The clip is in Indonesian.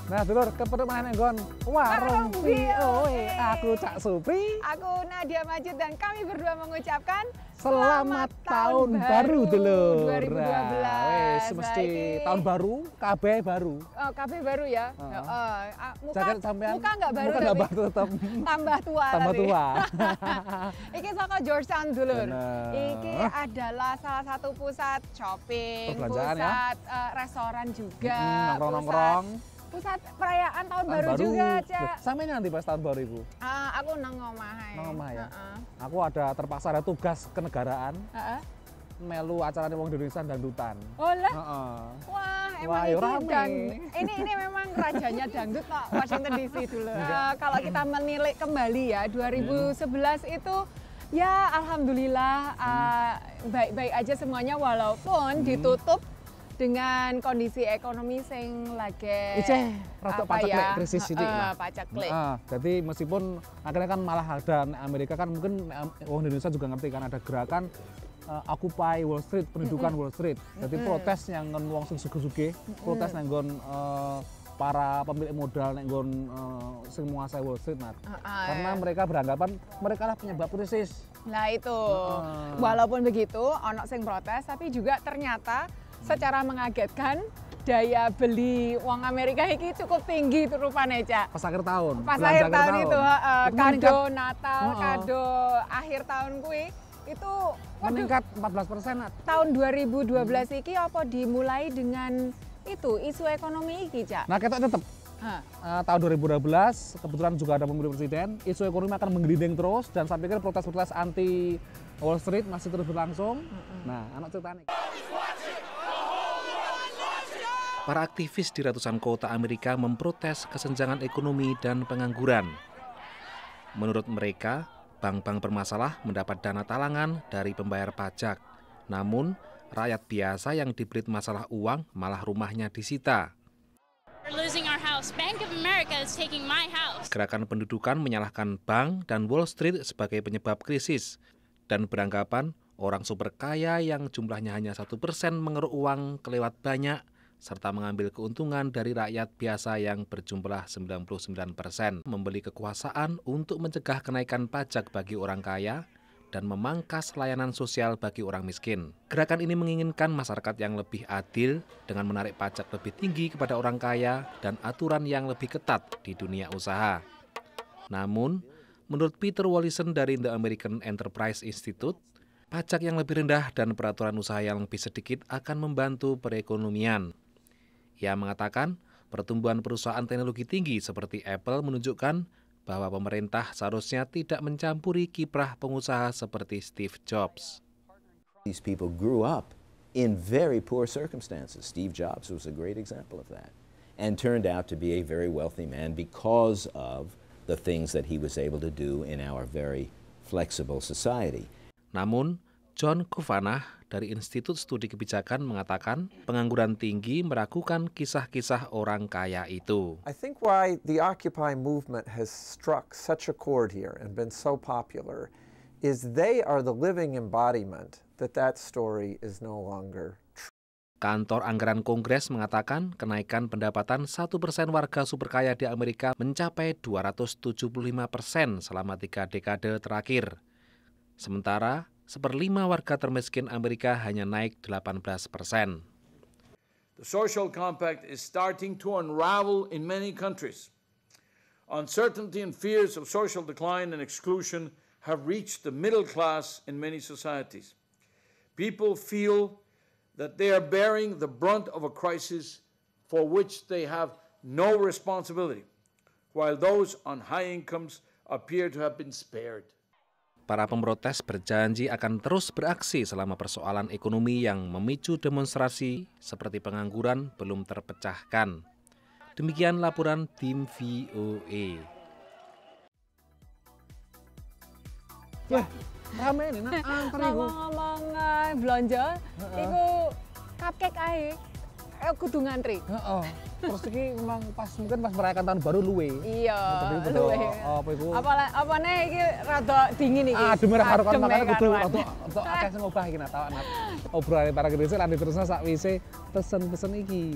Nah, dulur kepethuk maneh nggon warung VOA. Aku Cak Supri. Aku Nadia Majid dan kami berdua mengucapkan Selamat tahun baru dulur. 2012. Wes mesti tahun baru, kabeh baru. Oh, kabeh baru ya. Muka nggak baru muka tapi baru tetap tambah tua. tambah tapi. tua. Iki saka Georgetown dulur. Bener. Iki adalah salah satu pusat shopping, Perbelanjaan ya? pusat restoran juga, nongkrong-nongkrong. pusat perayaan tahun baru juga, Cak. Sampai nanti pas tahun baru Ibu. Aku nang omah ae. Nang omah ya. Aku terpaksa ada tugas kenegaraan. Melu acara wong Indonesia dangdutan. Oh lah. Wah, Emang ya ini rame. ini memang rajanya dangdut kok Washington DC dulu. Kalau kita menilik kembali ya 2011 itu ya alhamdulillah baik-baik aja semuanya walaupun ditutup dengan kondisi ekonomi sing lagi rada pacak krisis sithik lah. Pacak klik. Jadi meskipun akhirnya kan malah ada Amerika kan mungkin wong Indonesia juga ngerti kan ada gerakan Occupy Wall Street, pendudukan Wall Street. Jadi protes yang ngon wong sing sugih-sugih, protes nang nggon para pemilik modal nang nggon sing menguasai Wall Street karena mereka beranggapan mereka lah penyebab krisis. Nah itu, walaupun begitu, ono sing protes, tapi juga ternyata secara mengagetkan daya beli uang Amerika ini cukup tinggi itu rupanya, Cak. Pas akhir tahun. Pas akhir tahun itu, kado Natal, kado akhir tahun kuwi itu meningkat 14%. Tahun 2012 iki apa dimulai dengan itu isu ekonomi iki, Cak? Nah, kita tetap tahun 2012 kebetulan juga ada pemilu presiden, isu ekonomi akan menggelinding terus dan saya pikir protes-protes anti Wall Street masih terus berlangsung. Nah, anak ceritanya. Para aktivis di ratusan kota Amerika memprotes kesenjangan ekonomi dan pengangguran. Menurut mereka, bank-bank bermasalah mendapat dana talangan dari pembayar pajak. Namun, rakyat biasa yang diberi masalah uang malah rumahnya disita. Gerakan pendudukan menyalahkan bank dan Wall Street sebagai penyebab krisis dan beranggapan orang super kaya yang jumlahnya hanya 1% mengeruk uang kelewat banyak serta mengambil keuntungan dari rakyat biasa yang berjumlah 99%, membeli kekuasaan untuk mencegah kenaikan pajak bagi orang kaya dan memangkas layanan sosial bagi orang miskin. Gerakan ini menginginkan masyarakat yang lebih adil dengan menarik pajak lebih tinggi kepada orang kaya dan aturan yang lebih ketat di dunia usaha. Namun, menurut Peter Wallison dari The American Enterprise Institute, pajak yang lebih rendah dan peraturan usaha yang lebih sedikit akan membantu perekonomian. Ia mengatakan pertumbuhan perusahaan teknologi tinggi seperti Apple menunjukkan bahwa pemerintah seharusnya tidak mencampuri kiprah pengusaha seperti Steve Jobs. These people grew up in very poor circumstances. Steve Jobs was a great example of that and turned out to be a very wealthy man because of the things that he was able to do in our very flexible society. Namun, John Kovanah dari Institut Studi Kebijakan mengatakan pengangguran tinggi meragukan kisah-kisah orang kaya itu. I think why the Occupy movement has struck such a chord here and been so popular is they are the living embodiment that story is no longer true. Kantor Anggaran Kongres mengatakan kenaikan pendapatan 1% warga superkaya di Amerika mencapai 275% selama 3 dekade terakhir. Sementara, 1/5 warga termiskin Amerika hanya naik 18%. The social compact is starting to unravel in many countries. Uncertainty and fears of social decline and exclusion have reached the middle class in many societies. People feel that they are bearing the brunt of a crisis for which they have no responsibility, while those on high incomes appear to have been spared. Para pemprotes berjanji akan terus beraksi selama persoalan ekonomi yang memicu demonstrasi seperti pengangguran belum terpecahkan. Demikian laporan tim VOA. Wah, rame ini ngomong belanja, itu cupcake ae. Kudu ngantri. Terus iki memang mungkin pas merayakan tahun baru luwe. Iya, luwe. Apa iku? Apane iki rada dingin iki. Adem karo kon makane kudu rada akeh sing obah iki Natal. Obrolan para gedhe lan diterusno sakwise pesen-pesen iki.